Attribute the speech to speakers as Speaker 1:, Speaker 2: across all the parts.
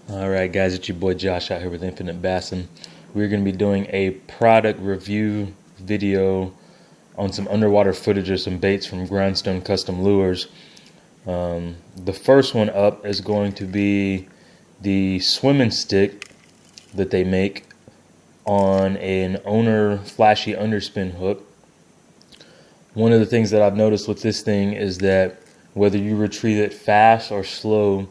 Speaker 1: Alright guys, it's your boy Josh out here with Infinite Bassin. We're going to be doing a product review video on some underwater footage of some baits from Grindstone Custom Lures. The first one up is going to be the swimming stick that they make on an owner flashy underspin hook. One of the things that I've noticed with this thing is that whether you retrieve it fast or slow,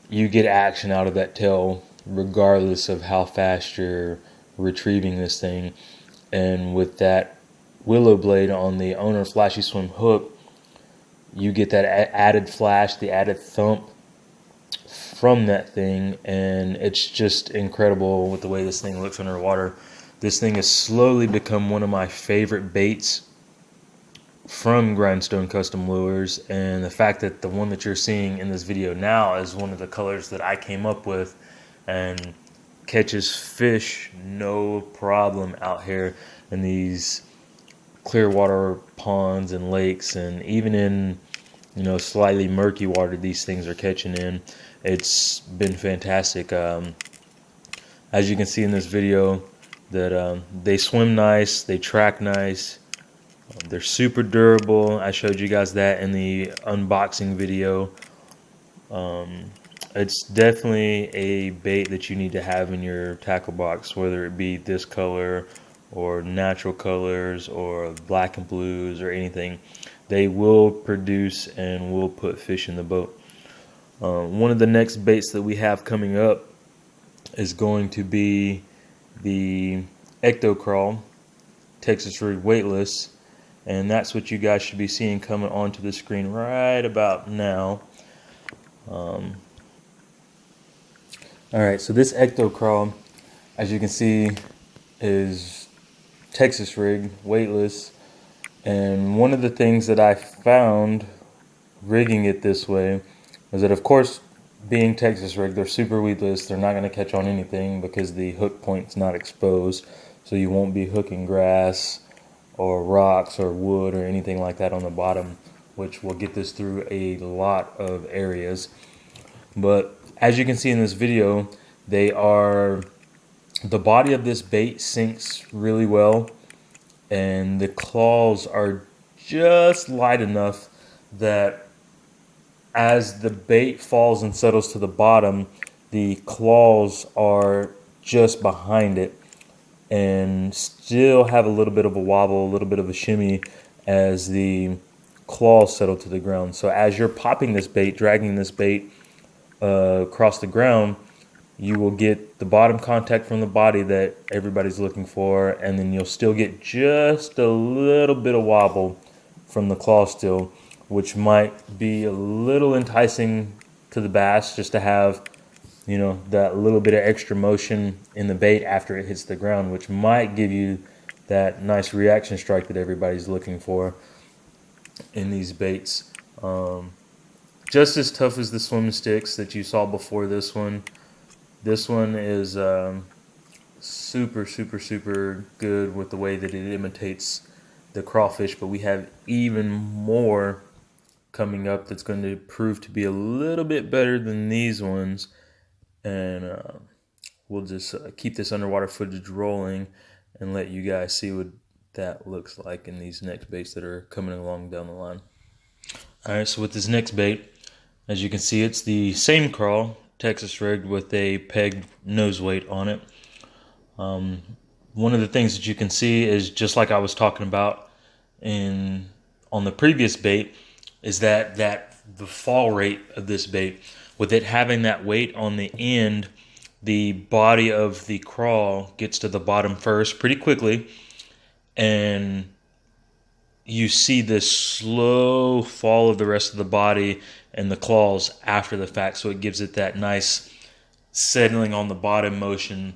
Speaker 1: you get action out of that tail regardless of how fast you're retrieving this thing. And with that willow blade on the owner flashy swim hook, you get that added flash, the added thump from that thing, and it's just incredible with the way this thing looks underwater. This thing has slowly become one of my favorite baits from Grindstone Custom Lures, and the fact that the one that you're seeing in this video now is one of the colors that I came up with and catches fish no problem out here in these clear water ponds and lakes, and even in slightly murky water these things are catching in. It's been fantastic. As you can see in this video, that they swim nice, they track nice. They're super durable. I showed you guys that in the unboxing video. It's definitely a bait that you need to have in your tackle box, whether it be this color or natural colors or black and blues or anything. They will produce and will put fish in the boat. One of the next baits that we have coming up is going to be the Ecto Crawl Texas Rig Weightless. And that's what you guys should be seeing coming onto the screen right about now. Alright, so this Ecto Crawl, as you can see, is Texas rig, weightless. And one of the things that I found rigging it this way is that, of course, being Texas rig, they're super weedless. They're not going to catch on anything because the hook point's not exposed. So you won't be hooking grass or rocks or wood or anything like that on the bottom, which will get this through a lot of areas. But as you can see in this video, the body of this bait sinks really well, and the claws are just light enough that as the bait falls and settles to the bottom, the claws are just behind it and still have a little bit of a wobble, a little bit of a shimmy as the claws settle to the ground. So as you're popping this bait, dragging this bait across the ground, you will get the bottom contact from the body that everybody's looking for, and then you'll still get just a little bit of wobble from the claw still, which might be a little enticing to the bass just to have that little bit of extra motion in the bait after it hits the ground, which might give you that nice reaction strike that everybody's looking for in these baits. Just as tough as the swim sticks that you saw before this one. This one is super good with the way that it imitates the crawfish, but we have even more coming up that's going to prove to be a little bit better than these ones. And we'll just keep this underwater footage rolling and let you guys see what that looks like in these next baits that are coming along down the line. Alright, so with this next bait, as you can see, it's the same crawl, Texas rigged, with a pegged nose weight on it. One of the things that you can see is, just like I was talking about on the previous bait, is that the fall rate of this bait, with it having that weight on the end, the body of the crawl gets to the bottom first pretty quickly, and you see this slow fall of the rest of the body and the claws after the fact. So it gives it that nice settling on the bottom motion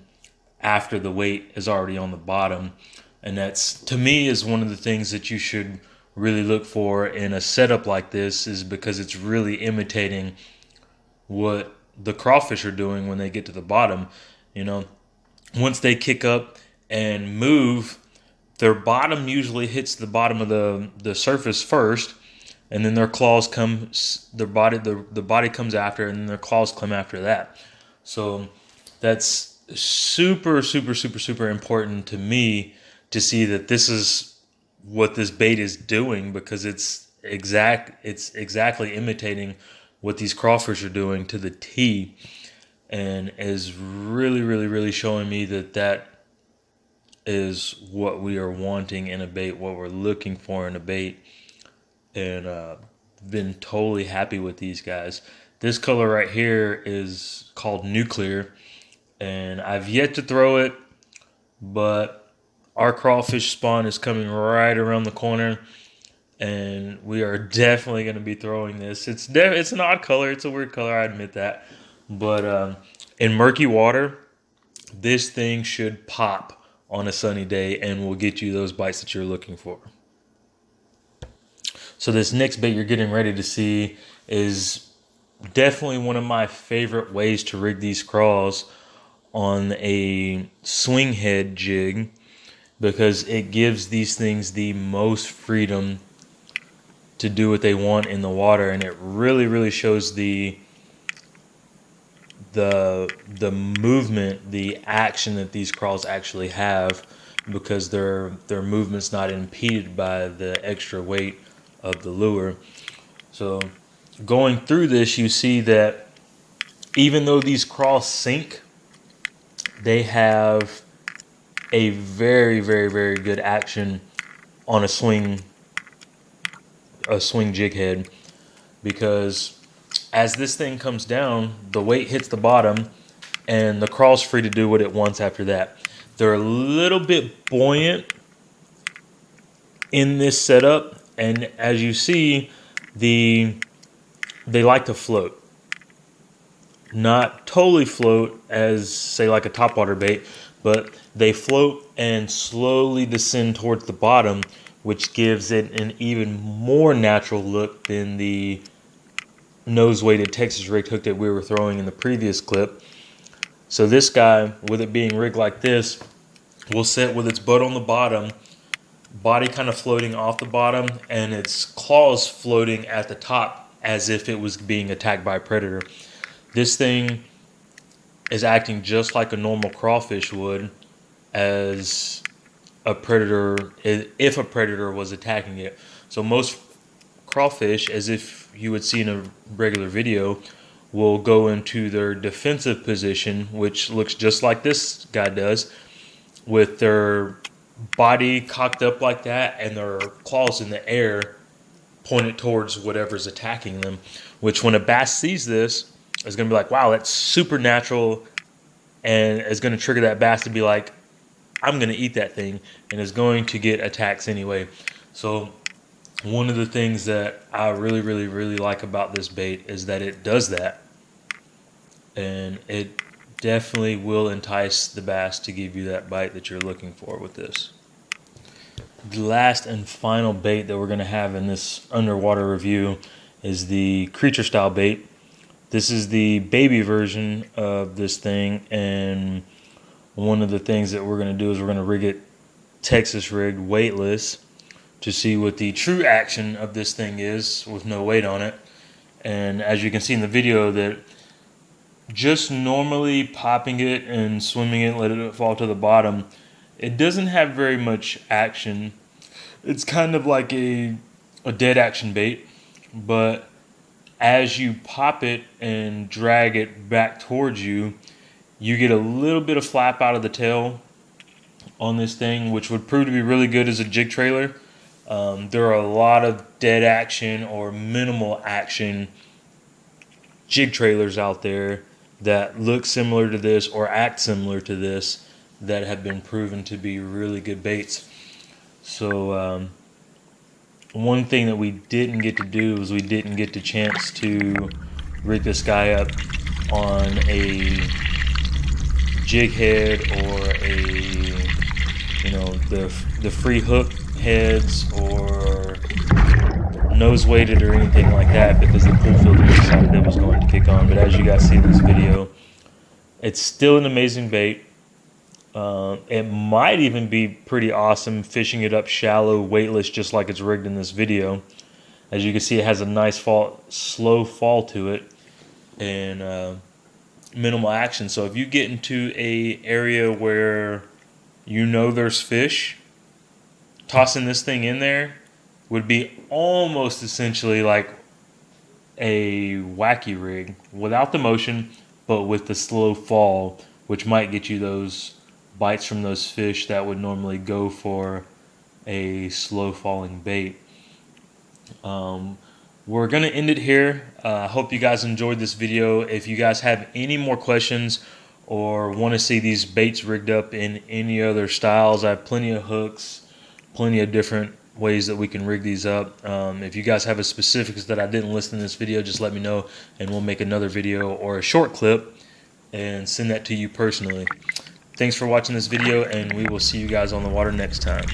Speaker 1: after the weight is already on the bottom. And that's, to me, is one of the things that you should really look for in a setup like this, is because it's really imitating what the crawfish are doing when they get to the bottom. Once they kick up and move, their bottom usually hits the bottom of the surface first, and then their claws come, the body comes after, and then their claws come after that. So that's super, super, super, super important to me to see that this is what this bait is doing, because it's exactly imitating what these crawfish are doing to the T, and is really, really, really showing me that that is what we are wanting in a bait, what we're looking for in a bait, and been totally happy with these guys. This color right here is called Nuclear, and I've yet to throw it, but our crawfish spawn is coming right around the corner, and we are definitely going to be throwing this. It's an odd color, it's a weird color, I admit that, but in murky water, this thing should pop on a sunny day and will get you those bites that you're looking for. So this next bait you're getting ready to see is definitely one of my favorite ways to rig these crawls on a swing head jig, because it gives these things the most freedom to do what they want in the water, and it really, really shows the movement, the action that these crawls actually have, because their movement's not impeded by the extra weight of the lure. So going through this, you see that even though these crawls sink, they have a very, very, very good action on a swing jig head, because as this thing comes down, the weight hits the bottom and the crawl's free to do what it wants after that. They're a little bit buoyant in this setup, and as you see, they like to float. Not totally float as, say, like a topwater bait, but they float and slowly descend towards the bottom, which gives it an even more natural look than the nose-weighted Texas rig hook that we were throwing in the previous clip. So this guy, with it being rigged like this, will sit with its butt on the bottom, body kind of floating off the bottom, and its claws floating at the top as if it was being attacked by a predator. This thing is acting just like a normal crawfish would as a predator, if a predator was attacking it. So most crawfish, as if you would see in a regular video, will go into their defensive position, which looks just like this guy does, with their body cocked up like that and their claws in the air pointed towards whatever's attacking them, which when a bass sees this is going to be like, wow, that's supernatural, and is going to trigger that bass to be like, I'm going to eat that thing, and is going to get attacks anyway. So one of the things that I really, really, really like about this bait is that it does that, and it definitely will entice the bass to give you that bite that you're looking for with this. The last and final bait that we're going to have in this underwater review is the creature style bait. This is the baby version of this thing, and one of the things that we're going to do is we're going to rig it Texas rig weightless to see what the true action of this thing is with no weight on it. And as you can see in the video, that just normally popping it and swimming it, letting it fall to the bottom, it doesn't have very much action. It's kind of like a dead action bait, but as you pop it and drag it back towards you, you get a little bit of flap out of the tail on this thing, which would prove to be really good as a jig trailer. There are a lot of dead action or minimal action jig trailers out there that look similar to this or act similar to this that have been proven to be really good baits. So one thing that we didn't get to do is we didn't get the chance to rig this guy up on a jig head or the free hook heads or nose weighted or anything like that, because the pool filter decided it was going to kick on. But as you guys see in this video, it's still an amazing bait. It might even be pretty awesome fishing it up shallow, weightless, just like it's rigged in this video. As you can see, it has a nice slow fall to it, and minimal action. So if you get into a area where you know there's fish, tossing this thing in there would be almost essentially like a wacky rig without the motion, but with the slow fall, which might get you those bites from those fish that would normally go for a slow falling bait. We're going to end it here. I hope you guys enjoyed this video. If you guys have any more questions or want to see these baits rigged up in any other styles, I have plenty of hooks, plenty of different ways that we can rig these up. If you guys have a specifics that I didn't list in this video, just let me know and we'll make another video or a short clip and send that to you personally. Thanks for watching this video, and we will see you guys on the water next time.